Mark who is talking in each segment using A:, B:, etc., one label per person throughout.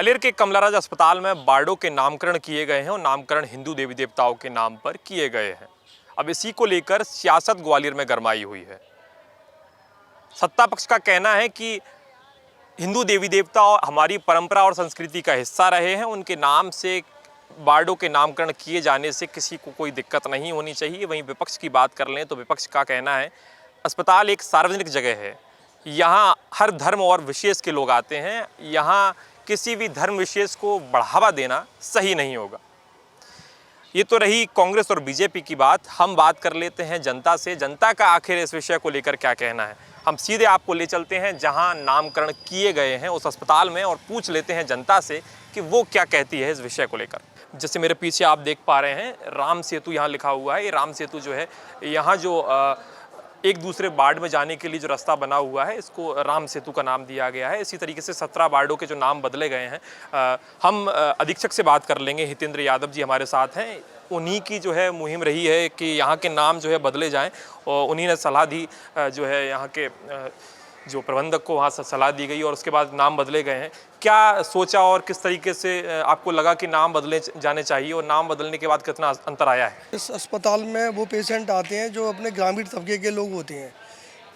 A: ग्वालियर के कमलाराज अस्पताल में बार्डो के नामकरण किए गए हैं और नामकरण हिंदू देवी देवताओं के नाम पर किए गए हैं। अब इसी को लेकर सियासत ग्वालियर में गरमाई हुई है। सत्ता पक्ष का कहना है कि हिंदू देवी देवता हमारी परंपरा और संस्कृति का हिस्सा रहे हैं, उनके नाम से बार्डो के नामकरण किए जाने से किसी को कोई दिक्कत नहीं होनी चाहिए। वहीं विपक्ष की बात कर लें तो विपक्ष का कहना है अस्पताल एक सार्वजनिक जगह है, यहाँ हर धर्म और विशेष के लोग आते हैं, यहाँ किसी भी धर्म विशेष को बढ़ावा देना सही नहीं होगा। ये तो रही कांग्रेस और बीजेपी की बात। हम बात कर लेते हैं जनता से। जनता का आखिर इस विषय को लेकर क्या कहना है। हम सीधे आपको ले चलते हैं जहां नामकरण किए गए हैं उस अस्पताल में और पूछ लेते हैं जनता से कि वो क्या कहती है इस विषय को लेकर। जैसे मेरे पीछे आप देख पा रहे हैं राम सेतु यहाँ लिखा हुआ है। ये राम सेतु जो है यहाँ जो एक दूसरे वार्ड में जाने के लिए जो रास्ता बना हुआ है इसको राम सेतु का नाम दिया गया है। इसी तरीके से 17 वार्डों के जो नाम बदले गए हैं। हम अधीक्षक से बात कर लेंगे। हितेंद्र यादव जी हमारे साथ हैं। उन्हीं की जो है मुहिम रही है कि यहाँ के नाम जो है बदले जाएं और उन्हीं ने सलाह दी, जो है यहाँ के जो प्रबंधक को वहाँ से सलाह दी गई और उसके बाद नाम बदले गए हैं। क्या सोचा और किस तरीके से आपको लगा कि नाम बदले जाने चाहिए और नाम बदलने के बाद कितना अंतर आया है?
B: इस अस्पताल में वो पेशेंट आते हैं जो अपने ग्रामीण तबके के लोग होते हैं।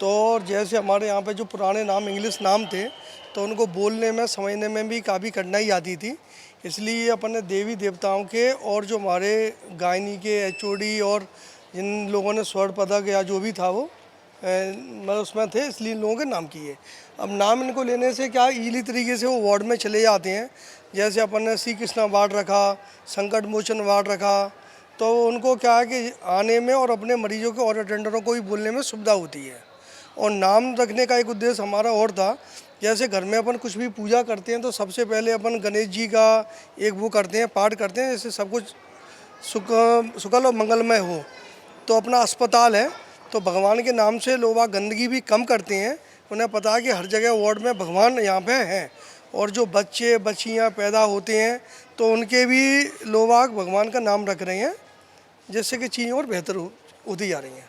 B: तो जैसे हमारे यहाँ पे जो पुराने नाम इंग्लिश नाम थे तो उनको बोलने में समझने में भी काफ़ी कठिनाई आती थी। इसलिए अपने देवी देवताओं के और जो हमारे गायनी के एचओडी और जिन लोगों ने स्वर्ण पदक या जो भी था वो मतलब उसमें थे, इसलिए इन लोगों के नाम किए। अब नाम इनको लेने से क्या इजीली तरीके से वो वार्ड में चले जाते हैं। जैसे अपन ने श्री कृष्णा वार्ड रखा, संकट मोचन वार्ड रखा, तो उनको क्या है कि आने में और अपने मरीजों के और अटेंडरों को भी बोलने में सुविधा होती है। और नाम रखने का एक उद्देश्य हमारा और था, जैसे घर में अपन कुछ भी पूजा करते हैं तो सबसे पहले अपन गणेश जी का एक वो करते हैं, पाठ करते हैं, जैसे सब कुछ सुखल और मंगलमय हो। तो अपना अस्पताल है तो भगवान के नाम से लोग गंदगी भी कम करते हैं। उन्हें पता है कि हर जगह वार्ड में भगवान यहाँ पे हैं और जो बच्चे बच्चियाँ पैदा होते हैं तो उनके भी लोग भगवान का नाम रख रहे हैं, जिससे कि चीज़ें और बेहतर होती जा रही हैं।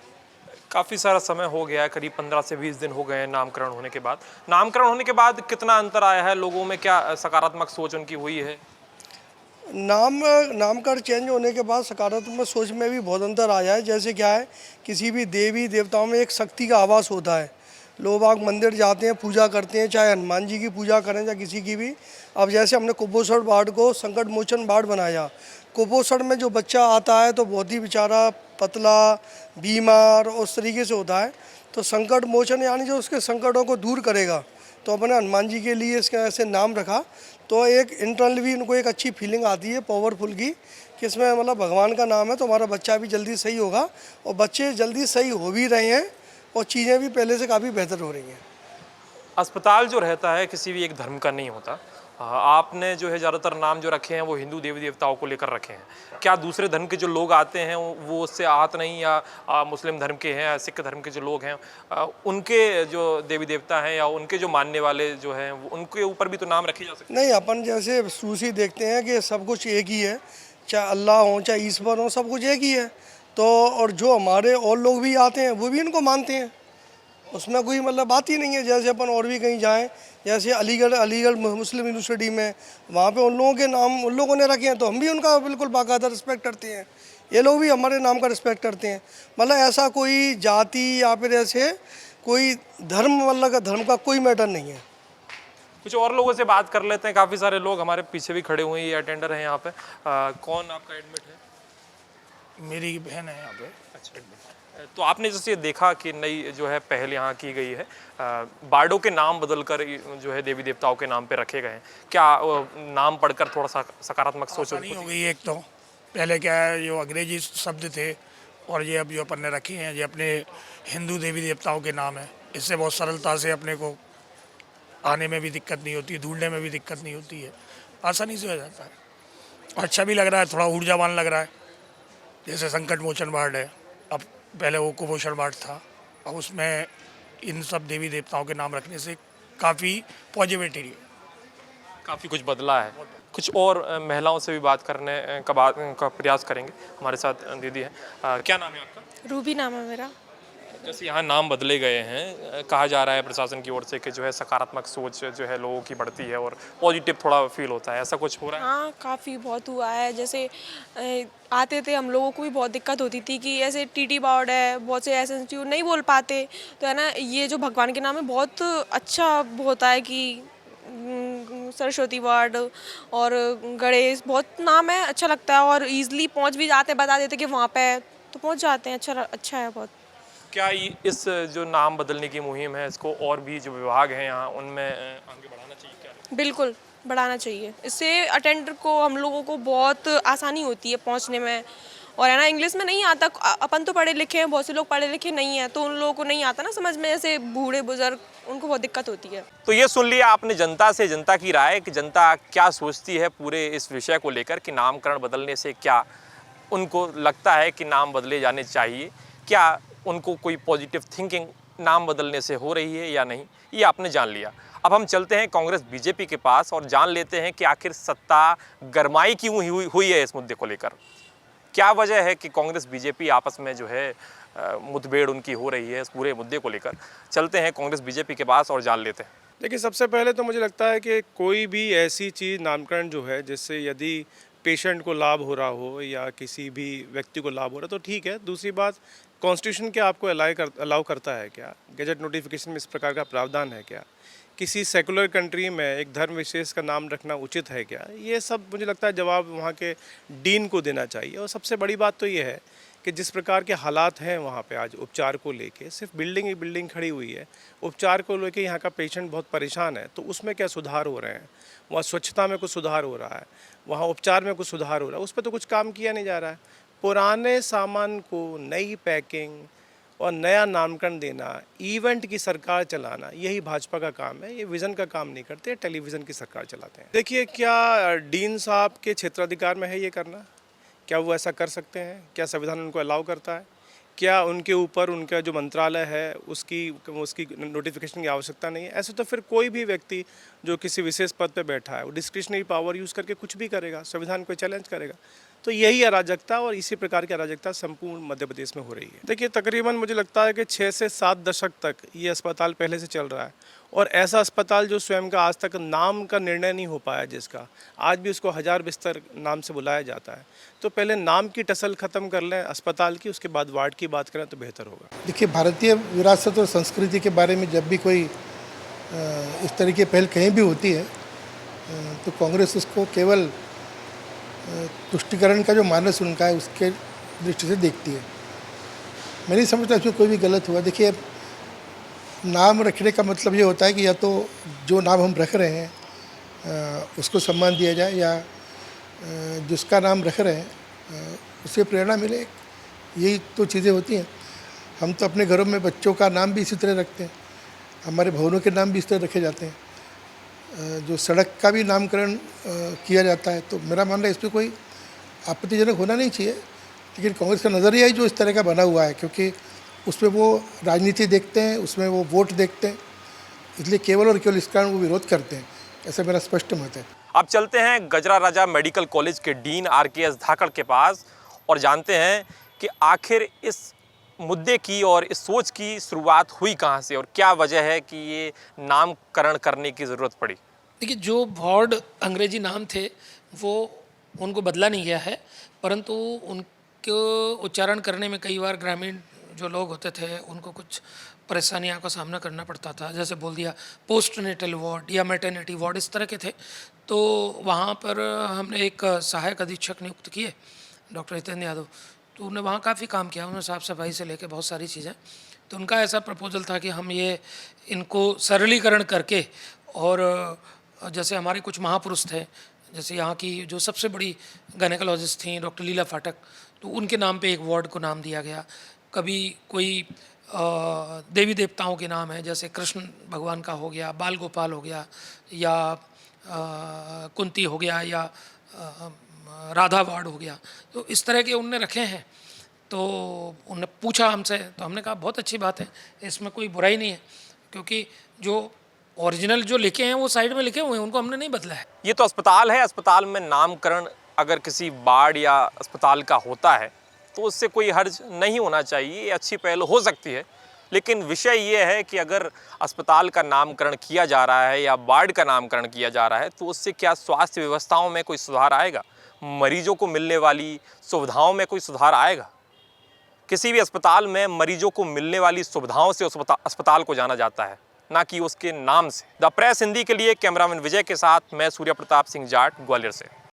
A: काफ़ी सारा समय हो गया है, करीब 15 से 20 दिन हो गए हैं नामकरण होने के बाद। नामकरण होने के बाद कितना अंतर आया है लोगों में, क्या सकारात्मक सोच उनकी हुई है?
B: नामकरण चेंज होने के बाद सकारात्मक सोच में भी बहुत अंतर आया है। जैसे क्या है, किसी भी देवी देवताओं में एक शक्ति का आवास होता है। लोग मंदिर जाते हैं, पूजा करते हैं, चाहे हनुमान जी की पूजा करें या किसी की भी। अब जैसे हमने कुपोषण वार्ड को संकट मोचन वार्ड बनाया। कुपोषण में जो बच्चा आता है तो बहुत ही बेचारा पतला बीमार उस तरीके से होता है, तो संकट मोचन यानी जो उसके संकटों को दूर करेगा। तो अपने हनुमान जी के लिए इसका ऐसे नाम रखा। तो एक इंटरनली भी उनको एक अच्छी फीलिंग आती है पावरफुल की, कि इसमें मतलब भगवान का नाम है तो हमारा बच्चा भी जल्दी सही होगा। और बच्चे जल्दी सही हो भी रहे हैं और चीज़ें भी पहले से काफ़ी बेहतर हो रही हैं।
A: अस्पताल जो रहता है किसी भी एक धर्म का नहीं होता। आपने जो है ज़्यादातर नाम जो रखे हैं वो हिंदू देवी देवताओं को लेकर रखे हैं। क्या दूसरे धर्म के जो लोग आते हैं वो उससे आहत नहीं, या मुस्लिम धर्म के हैं या सिख धर्म के जो लोग हैं उनके जो देवी देवता हैं या उनके जो मानने वाले जो हैं उनके ऊपर भी तो नाम रखे जा सकते हैं?
B: नहीं, अपन जैसे सूसी देखते हैं कि सब कुछ एक ही है, चाहे अल्लाह हो चाहे ईश्वर हो, सब कुछ एक ही है। तो और जो हमारे और लोग भी आते हैं वो भी इनको मानते हैं, उसमें कोई मतलब बात ही नहीं है। जैसे अपन और भी कहीं जाएं, जैसे अलीगढ़ मुस्लिम यूनिवर्सिटी में, वहाँ पे उन लोगों के नाम उन लोगों ने रखे हैं तो हम भी उनका बिल्कुल बाकायदा रिस्पेक्ट करते हैं। ये लोग भी हमारे नाम का रिस्पेक्ट करते हैं। मतलब ऐसा कोई जाति या फिर ऐसे कोई धर्म मतलब धर्म का कोई मैटर नहीं है।
A: कुछ और लोगों से बात कर लेते हैं। काफ़ी सारे लोग हमारे पीछे भी खड़े हुए हैं, ये अटेंडर हैं यहाँ पे। कौन आपका एडमिट है?
C: मेरी बहन है यहाँ पे।
A: अच्छा, तो आपने जैसे देखा कि नई जो है पहल यहाँ की गई है, बार्डो के नाम बदलकर जो है देवी देवताओं के नाम पे रखे गए हैं, क्या नाम पढ़कर थोड़ा सा सकारात्मक सोच
C: नहीं हो गई? एक तो पहले क्या है, जो अंग्रेजी शब्द थे और ये अब जो अपन ने रखे हैं ये अपने हिंदू देवी देवताओं के नाम है। इससे बहुत सरलता से अपने को आने में भी दिक्कत नहीं होती, ढूंढने में भी दिक्कत नहीं होती है, आसानी से हो जाता है। अच्छा भी लग रहा है, थोड़ा ऊर्जावान लग रहा है। जैसे संकट मोचन वार्ड है, अब पहले वो कुपोषण वार्ड था, अब उसमें इन सब देवी देवताओं के नाम रखने से काफ़ी पॉजिटिविटी है,
A: काफ़ी कुछ बदला है। कुछ और महिलाओं से भी बात करने का प्रयास करेंगे। हमारे साथ दीदी हैं। क्या नाम है आपका?
D: रूबी नाम है मेरा।
A: जैसे यहाँ नाम बदले गए हैं, कहा जा रहा है प्रशासन की ओर से कि जो है सकारात्मक सोच जो है लोगों की बढ़ती है और पॉजिटिव थोड़ा फील होता है, ऐसा कुछ हो रहा है?
D: हाँ, काफ़ी बहुत हुआ है। जैसे आते थे हम लोगों को भी बहुत दिक्कत होती थी कि ऐसे टीटी वार्ड है, बहुत से ऐसे इंस्टीट्यूट नहीं बोल पाते, तो है ना, ये जो भगवान के नाम है बहुत अच्छा होता है कि सरस्वती वार्ड और गणेश बहुत नाम है, अच्छा लगता है और ईज़िली पहुंच भी जाते हैं, बता देते कि वहाँ पे है तो पहुंच जाते हैं। अच्छा है बहुत।
A: क्या इस जो नाम बदलने की मुहिम है इसको और भी जो विभाग हैं यहाँ उनमें आगे बढ़ाना चाहिए क्या?
D: बिल्कुल, बढ़ाना चाहिए। इससे अटेंडर को हम लोगों को बहुत आसानी होती है पहुंचने में और है ना, इंग्लिश में नहीं आता। अपन तो पढ़े लिखे हैं, बहुत से लोग पढ़े लिखे नहीं हैं, तो उन लोगों को नहीं आता ना समझ में, जैसे बूढ़े बुजुर्ग, उनको बहुत दिक्कत होती है।
A: तो ये सुन लिया आपने जनता से, जनता की राय कि जनता क्या सोचती है पूरे इस विषय को लेकर कि नामकरण बदलने से क्या उनको लगता है कि नाम बदले जाने चाहिए, क्या उनको कोई पॉजिटिव थिंकिंग नाम बदलने से हो रही है या नहीं, ये आपने जान लिया। अब हम चलते हैं कांग्रेस बीजेपी के पास और जान लेते हैं कि आखिर सत्ता गरमाई क्यों हुई है इस मुद्दे को लेकर। क्या वजह है कि कांग्रेस बीजेपी आपस में जो है मुठभेड़ उनकी हो रही है इस पूरे मुद्दे को लेकर। चलते हैं कांग्रेस बीजेपी के पास और जान लेते हैं।
E: देखिए, सबसे पहले तो मुझे लगता है कि कोई भी ऐसी चीज़ नामकरण जो है जिससे यदि पेशेंट को लाभ हो रहा हो या किसी भी व्यक्ति को लाभ हो रहा है तो ठीक है। दूसरी बात, कॉन्स्टिट्यूशन क्या आपको अलाउ करता है क्या? गैजेट नोटिफिकेशन में इस प्रकार का प्रावधान है क्या? किसी सेकुलर कंट्री में एक धर्म विशेष का नाम रखना उचित है क्या? ये सब मुझे लगता है जवाब वहाँ के डीन को देना चाहिए। और सबसे बड़ी बात तो ये है कि जिस प्रकार के हालात हैं वहाँ पे आज उपचार को लेके, सिर्फ बिल्डिंग ही बिल्डिंग खड़ी हुई है, उपचार को लेके यहाँ का पेशेंट बहुत परेशान है, तो उसमें क्या सुधार हो रहे हैं? वहाँ स्वच्छता में कुछ सुधार हो रहा है, वहाँ उपचार में कुछ सुधार हो रहा है, उस पर तो कुछ काम किया नहीं जा रहा है। पुराने सामान को नई पैकिंग और नया नामकरण देना, इवेंट की सरकार चलाना, यही भाजपा का काम है। ये विज़न का काम नहीं करते, टेलीविज़न की सरकार चलाते हैं। देखिए, क्या डीन साहब के क्षेत्राधिकार में है ये करना? क्या वो ऐसा कर सकते हैं? क्या संविधान उनको अलाउ करता है? क्या उनके ऊपर उनका जो मंत्रालय है उसकी नोटिफिकेशन की आवश्यकता नहीं है? ऐसे तो फिर कोई भी व्यक्ति जो किसी विशेष पद पे बैठा है वो डिस्क्रिशनरी पावर यूज़ करके कुछ भी करेगा, संविधान को चैलेंज करेगा। तो यही अराजकता और इसी प्रकार की अराजकता संपूर्ण मध्य प्रदेश में हो रही है। देखिए, तकरीबन मुझे लगता है कि 6 से 7 दशक तक ये अस्पताल पहले से चल रहा है और ऐसा अस्पताल जो स्वयं का आज तक नाम का निर्णय नहीं हो पाया, जिसका आज भी उसको 1000 बिस्तर नाम से बुलाया जाता है, तो पहले नाम की टसल ख़त्म कर लें अस्पताल की, उसके बाद वार्ड की बात करें तो बेहतर होगा।
F: देखिए, भारतीय विरासत और संस्कृति के बारे में जब भी कोई इस तरह की पहल कहीं भी होती है तो कांग्रेस उसको केवल तुष्टिकरण का जो मानस उनका है उसके दृष्टि से देखती है। मैं नहीं समझता इसमें कोई भी गलत हुआ। देखिए, नाम रखने का मतलब ये होता है कि या तो जो नाम हम रख रहे हैं उसको सम्मान दिया जाए या जिसका नाम रख रहे हैं उससे प्रेरणा मिले, यही तो चीज़ें होती हैं। हम तो अपने घरों में बच्चों का नाम भी इसी तरह रखते हैं, हमारे भवनों के नाम भी इस तरह रखे जाते हैं, जो सड़क का भी नामकरण किया जाता है। तो मेरा मानना है इस पर कोई आपत्तिजनक होना नहीं चाहिए, लेकिन कांग्रेस का नज़रिया ही जो इस तरह का बना हुआ है, क्योंकि उसमें वो राजनीति देखते हैं, उसमें वो वोट देखते हैं, इसलिए केवल और केवल इस कारण वो विरोध करते हैं। ऐसा मेरा स्पष्ट मत है।
A: अब चलते हैं गजरा राजा मेडिकल कॉलेज के डीन RKS धाकड़ के पास और जानते हैं कि आखिर इस मुद्दे की और इस सोच की शुरुआत हुई कहाँ से और क्या वजह है कि ये नामकरण करने की ज़रूरत पड़ी।
G: देखिए, जो वार्ड अंग्रेजी नाम थे वो उनको बदला नहीं गया है, परंतु उनको उच्चारण करने में कई बार ग्रामीण जो लोग होते थे उनको कुछ परेशानियों का सामना करना पड़ता था। जैसे बोल दिया पोस्टनेटल वार्ड या मैटरनिटी वार्ड, इस तरह के थे। तो वहाँ पर हमने एक सहायक अधीक्षक नियुक्त किए, डॉक्टर हितेंद्र यादव। तो उन्होंने वहाँ काफ़ी काम किया, उन्होंने साफ़ सफाई से लेकर बहुत सारी चीज़ें। तो उनका ऐसा प्रपोजल था कि हम ये इनको सरलीकरण करके, और जैसे हमारे कुछ महापुरुष थे, जैसे यहाँ की जो सबसे बड़ी गायनेकोलॉजिस्ट थी डॉक्टर लीला फाटक, तो उनके नाम पे एक वार्ड को नाम दिया गया। कभी कोई देवी देवताओं के नाम है, जैसे कृष्ण भगवान का हो गया, बाल गोपाल हो गया, या कुंती हो गया, या राधा वार्ड हो गया। तो इस तरह के उनने रखे हैं। तो उन्होंने पूछा हमसे, तो हमने कहा बहुत अच्छी बात है, इसमें कोई बुराई नहीं है, क्योंकि जो ओरिजिनल जो लिखे हैं वो साइड में लिखे हुए हैं, उनको हमने नहीं बदला है।
A: ये तो अस्पताल है, अस्पताल में नामकरण अगर किसी वार्ड या अस्पताल का होता है तो उससे कोई हर्ज नहीं होना चाहिए, ये अच्छी पहल हो सकती है। लेकिन विषय ये है कि अगर अस्पताल का नामकरण किया जा रहा है या वार्ड का नामकरण किया जा रहा है तो उससे क्या स्वास्थ्य व्यवस्थाओं में कोई सुधार आएगा, मरीजों को मिलने वाली सुविधाओं में कोई सुधार आएगा। किसी भी अस्पताल में मरीजों को मिलने वाली सुविधाओं से उस अस्पताल को जाना जाता है, ना कि उसके नाम से। द प्रेस हिंदी के लिए कैमरामैन विजय के साथ मैं सूर्य प्रताप सिंह जाट, ग्वालियर से।